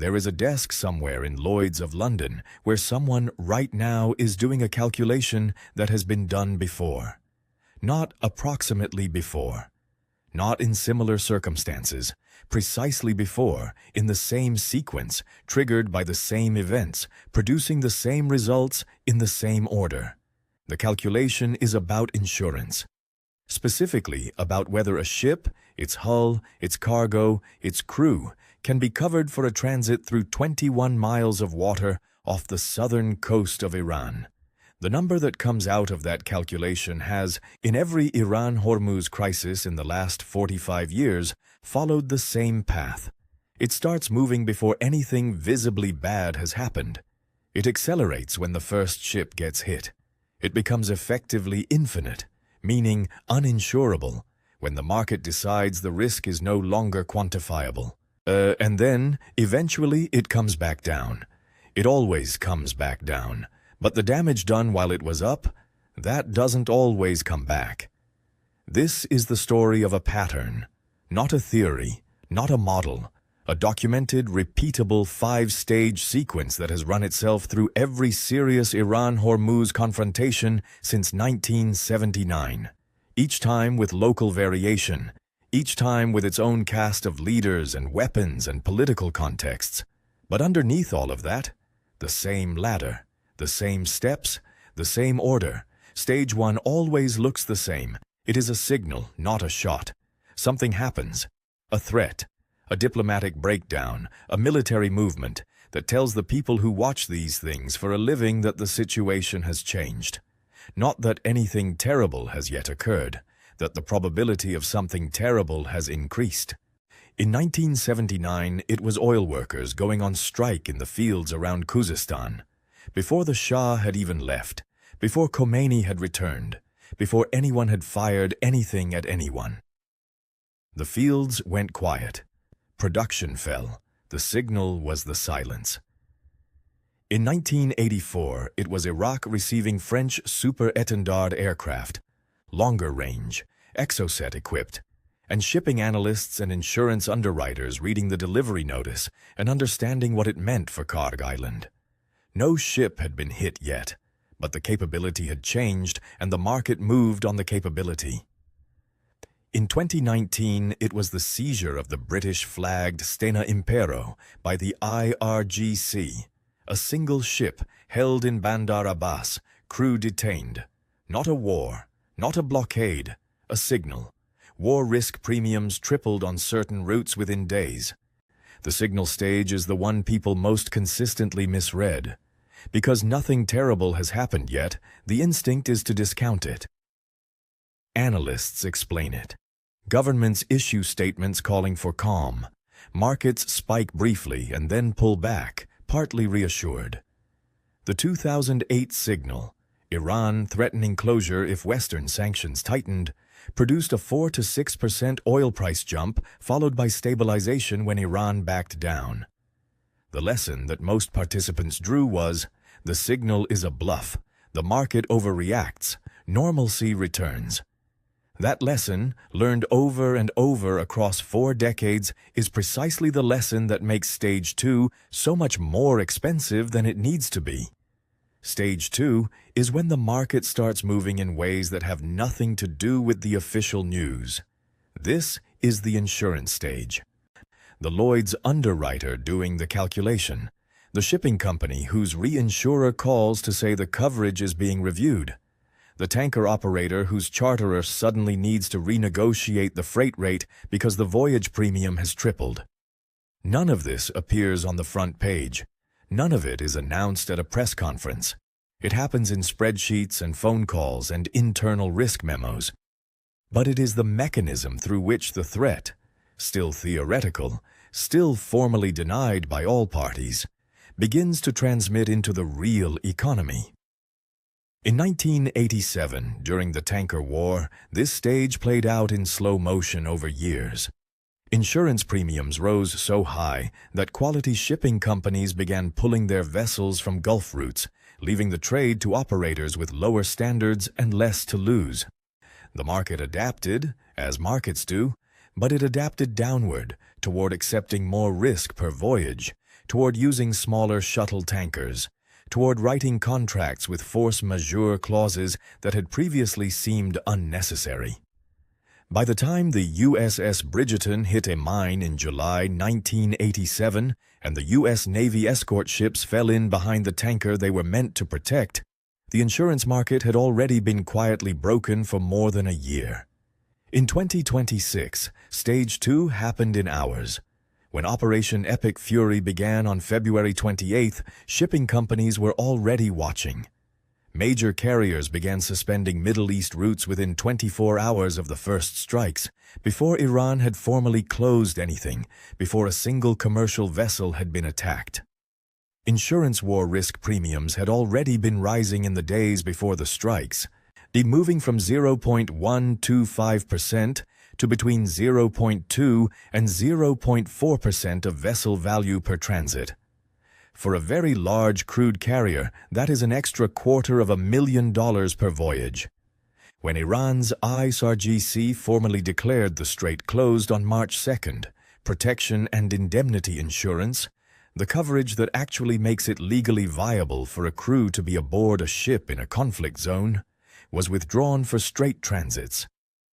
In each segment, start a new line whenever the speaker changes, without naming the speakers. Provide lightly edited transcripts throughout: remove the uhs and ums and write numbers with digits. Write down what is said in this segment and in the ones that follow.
There is a desk somewhere in Lloyd's of London where someone right now is doing a calculation that has been done before. Not approximately before. Not in similar circumstances, precisely before, in the same sequence, triggered by the same events, producing the same results in the same order. The calculation is about insurance. Specifically about whether a ship, its hull, its cargo, its crew, can be covered for a transit through 21 miles of water off the southern coast of Iran. The number that comes out of that calculation has, in every Iran-Hormuz crisis in the last 45 years, followed the same path. It starts moving before anything visibly bad has happened. It accelerates when the first ship gets hit. It becomes effectively infinite, meaning uninsurable, when the market decides the risk is no longer quantifiable. And then, eventually, it comes back down. It always comes back down. But the damage done while it was up, that doesn't always come back. This is the story of a pattern, not a theory, not a model, a documented, repeatable 5-stage sequence that has run itself through every serious Iran-Hormuz confrontation since 1979, each time with local variation, each time with its own cast of leaders and weapons and political contexts. But underneath all of that, the same ladder, the same steps, the same order. Stage 1 always looks the same. It is a signal, not a shot. Something happens. A threat, a diplomatic breakdown, a military movement that tells the people who watch these things for a living that the situation has changed. Not that anything terrible has yet occurred, that the probability of something terrible has increased. In 1979, it was oil workers going on strike in the fields around Khuzestan. Before the Shah had even left, before Khomeini had returned, before anyone had fired anything at anyone. The fields went quiet. Production fell. The signal was the silence. In 1984, it was Iraq receiving French super-étendard aircraft, longer range, Exocet-equipped, and shipping analysts and insurance underwriters reading the delivery notice and understanding what it meant for Karg Island. No ship had been hit yet, but the capability had changed and the market moved on the capability. In 2019, it was the seizure of the British-flagged Stena Impero by the IRGC, a single ship held in Bandar Abbas, crew detained. Not a war, not a blockade, a signal. War risk premiums tripled on certain routes within days. The signal stage is the one people most consistently misread. Because nothing terrible has happened yet, the instinct is to discount it. Analysts explain it. Governments issue statements calling for calm. Markets spike briefly and then pull back, partly reassured. The 2008 signal, Iran threatening closure if Western sanctions tightened, produced a 4 to 6% oil price jump followed by stabilization when Iran backed down. The lesson that most participants drew was, the signal is a bluff, the market overreacts, normalcy returns. That lesson, learned over and over across 4 decades, is precisely the lesson that makes Stage 2 so much more expensive than it needs to be. Stage 2 is when the market starts moving in ways that have nothing to do with the official news. This is the insurance stage. The Lloyd's underwriter doing the calculation, the shipping company whose reinsurer calls to say the coverage is being reviewed, the tanker operator whose charterer suddenly needs to renegotiate the freight rate because the voyage premium has tripled. None of this appears on the front page. None of it is announced at a press conference. It happens in spreadsheets and phone calls and internal risk memos. But it is the mechanism through which the threat, still theoretical, still formally denied by all parties, begins to transmit into the real economy. In 1987, during the tanker war, this stage played out in slow motion over years. Insurance premiums rose so high that quality shipping companies began pulling their vessels from Gulf routes, leaving the trade to operators with lower standards and less to lose. The market adapted, as markets do, but it adapted downward, toward accepting more risk per voyage, toward using smaller shuttle tankers, toward writing contracts with force majeure clauses that had previously seemed unnecessary. By the time the USS Bridgerton hit a mine in July 1987 and the U.S. Navy escort ships fell in behind the tanker they were meant to protect, the insurance market had already been quietly broken for more than a year. In 2026, Stage 2 happened in hours. When Operation Epic Fury began on February 28th, shipping companies were already watching. Major carriers began suspending Middle East routes within 24 hours of the first strikes, before Iran had formally closed anything, before a single commercial vessel had been attacked. Insurance war risk premiums had already been rising in the days before the strikes, moving from 0.125% to between 0.2 and 0.4% of vessel value per transit. For a very large crude carrier, that is an extra $250,000 per voyage. When Iran's ISRGC formally declared the strait closed on March 2nd, protection and indemnity insurance, the coverage that actually makes it legally viable for a crew to be aboard a ship in a conflict zone, was withdrawn for strait transits.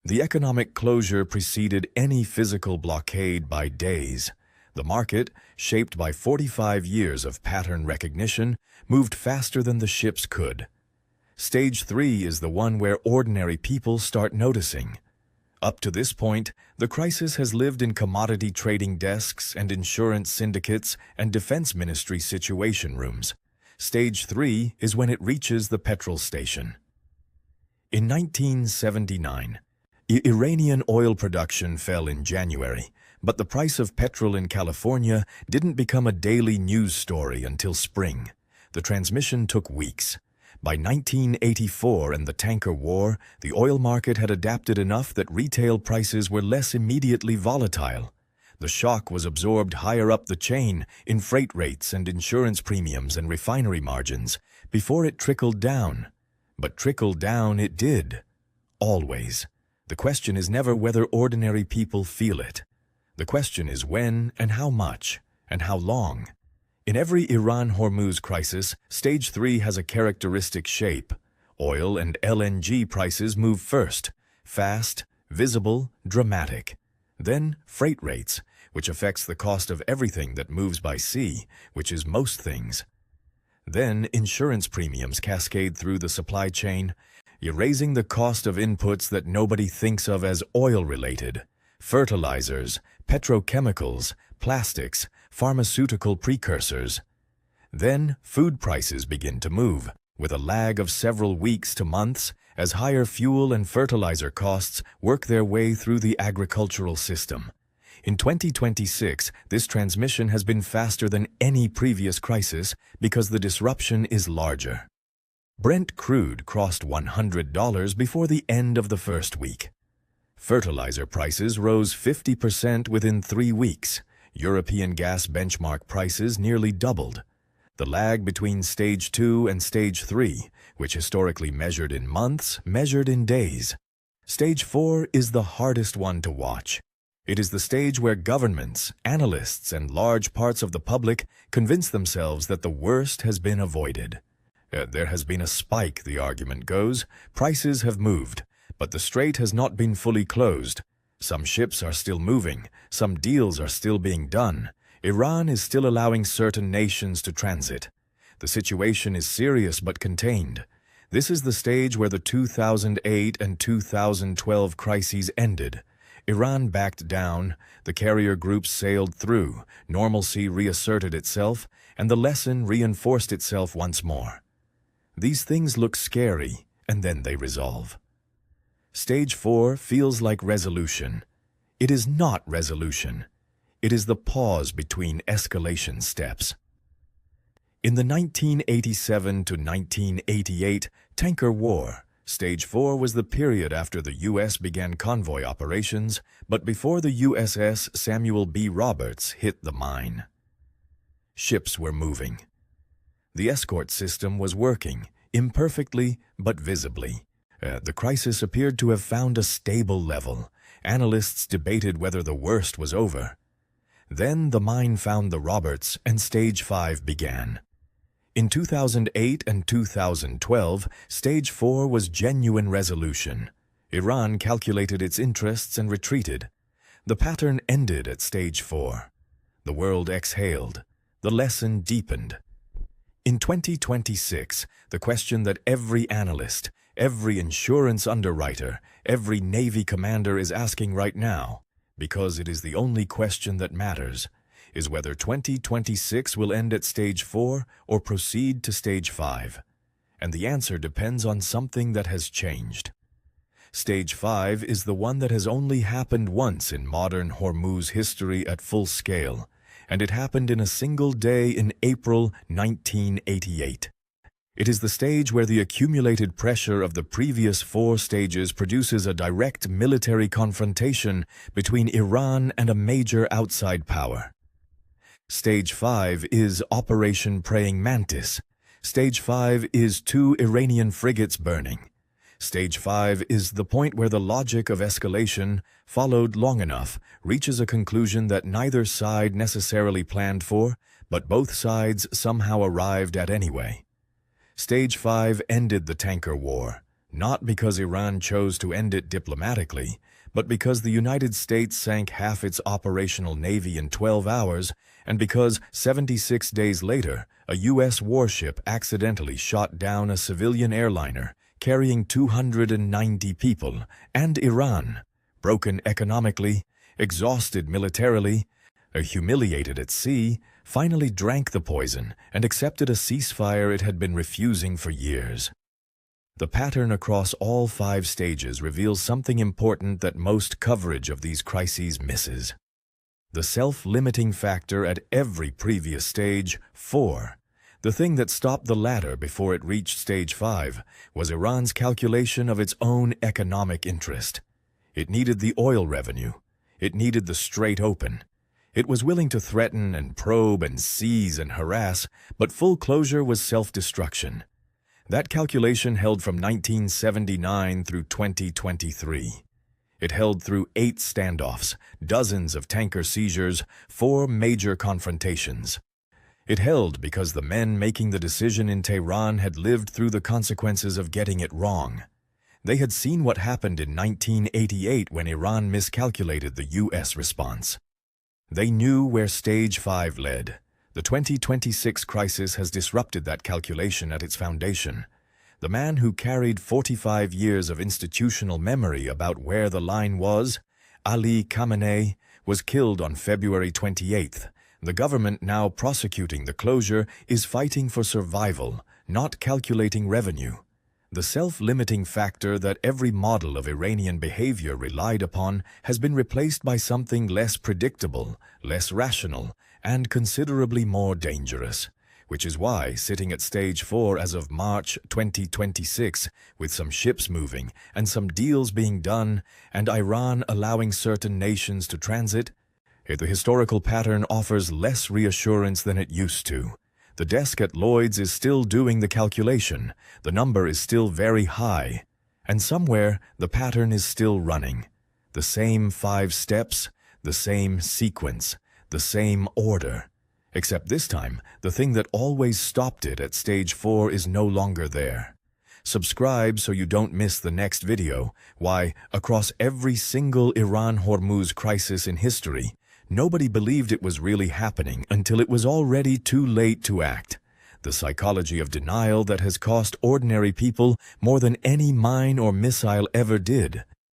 The economic closure preceded any physical blockade by days. The market, shaped by 45 years of pattern recognition, moved faster than the ships could. Stage 3 is the one where ordinary people start noticing. Up to this point, the crisis has lived in commodity trading desks and insurance syndicates and defense ministry situation rooms. Stage 3 is when it reaches the petrol station. In 1979, Iranian oil production fell in January, but the price of petrol in California didn't become a daily news story until spring. The transmission took weeks. By 1984 and the tanker war, the oil market had adapted enough that retail prices were less immediately volatile. The shock was absorbed higher up the chain in freight rates and insurance premiums and refinery margins before it trickled down. But trickle down it did. Always. The question is never whether ordinary people feel it. The question is when and how much and how long. In every Iran-Hormuz crisis, Stage 3 has a characteristic shape. Oil and LNG prices move first, fast, visible, dramatic. Then freight rates, which affects the cost of everything that moves by sea, which is most things. Then insurance premiums cascade through the supply chain, erasing the cost of inputs that nobody thinks of as oil-related. Fertilizers, petrochemicals, plastics, pharmaceutical precursors. Then food prices begin to move, with a lag of several weeks to months, as higher fuel and fertilizer costs work their way through the agricultural system. In 2026, this transmission has been faster than any previous crisis because the disruption is larger. Brent crude crossed $100 before the end of the first week. Fertilizer prices rose 50% within 3 weeks. European gas benchmark prices nearly doubled. The lag between Stage 2 and Stage 3, which historically measured in months, measured in days. Stage 4 is the hardest one to watch. It is the stage where governments, analysts, and large parts of the public convince themselves that the worst has been avoided. There has been a spike, the argument goes. Prices have moved, but the strait has not been fully closed. Some ships are still moving, some deals are still being done. Iran is still allowing certain nations to transit. The situation is serious but contained. This is the stage where the 2008 and 2012 crises ended. Iran backed down, the carrier groups sailed through, normalcy reasserted itself, and the lesson reinforced itself once more. These things look scary, and then they resolve. Stage 4 feels like resolution. It is not resolution. It is the pause between escalation steps. In the 1987 to 1988 tanker war, Stage 4 was the period after the U.S. began convoy operations, but before the USS Samuel B. Roberts hit the mine. Ships were moving. The escort system was working, imperfectly but visibly. The crisis appeared to have found a stable level. Analysts debated whether the worst was over. Then the mine found the Roberts and Stage 5 began. In 2008 and 2012, Stage 4 was genuine resolution. Iran calculated its interests and retreated. The pattern ended at Stage 4. The world exhaled. The lesson deepened. In 2026, the question that every analyst, every insurance underwriter, every Navy commander is asking right now, because it is the only question that matters, is whether 2026 will end at Stage 4 or proceed to Stage 5. And the answer depends on something that has changed. Stage 5 is the one that has only happened once in modern Hormuz history at full scale, and it happened in a single day in April 1988. It is the stage where the accumulated pressure of the previous 4 stages produces a direct military confrontation between Iran and a major outside power. Stage 5 is Operation Praying Mantis. Stage 5 is 2 Iranian frigates burning. Stage 5 is the point where the logic of escalation, followed long enough, reaches a conclusion that neither side necessarily planned for, but both sides somehow arrived at anyway. Stage 5 ended the tanker war, not because Iran chose to end it diplomatically, but because the United States sank half its operational navy in 12 hours, and because 76 days later, a U.S. warship accidentally shot down a civilian airliner carrying 290 people, and Iran, broken economically, exhausted militarily, humiliated at sea, finally drank the poison and accepted a ceasefire it had been refusing for years. The pattern across all 5 stages reveals something important that most coverage of these crises misses. The self-limiting factor at every previous stage, 4, the thing that stopped the latter before it reached Stage 5, was Iran's calculation of its own economic interest. It needed the oil revenue. It needed the Strait open. It was willing to threaten and probe and seize and harass, but full closure was self-destruction. That calculation held from 1979 through 2023. It held through 8 standoffs, dozens of tanker seizures, 4 major confrontations. It held because the men making the decision in Tehran had lived through the consequences of getting it wrong. They had seen what happened in 1988 when Iran miscalculated the U.S. response. They knew where Stage 5 led. The 2026 crisis has disrupted that calculation at its foundation. The man who carried 45 years of institutional memory about where the line was, Ali Khamenei, was killed on February 28th. The government now prosecuting the closure is fighting for survival, not calculating revenue. The self-limiting factor that every model of Iranian behavior relied upon has been replaced by something less predictable, less rational, and considerably more dangerous, which is why, sitting at Stage 4 as of March 2026, with some ships moving and some deals being done, and Iran allowing certain nations to transit, the historical pattern offers less reassurance than it used to. The desk at Lloyd's is still doing the calculation, the number is still very high, and somewhere the pattern is still running. The same 5 steps, the same sequence, the same order. Except this time, the thing that always stopped it at Stage 4 is no longer there. Subscribe so you don't miss the next video, why, across every single Iran-Hormuz crisis in history, nobody believed it was really happening until it was already too late to act. The psychology of denial that has cost ordinary people more than any mine or missile ever did.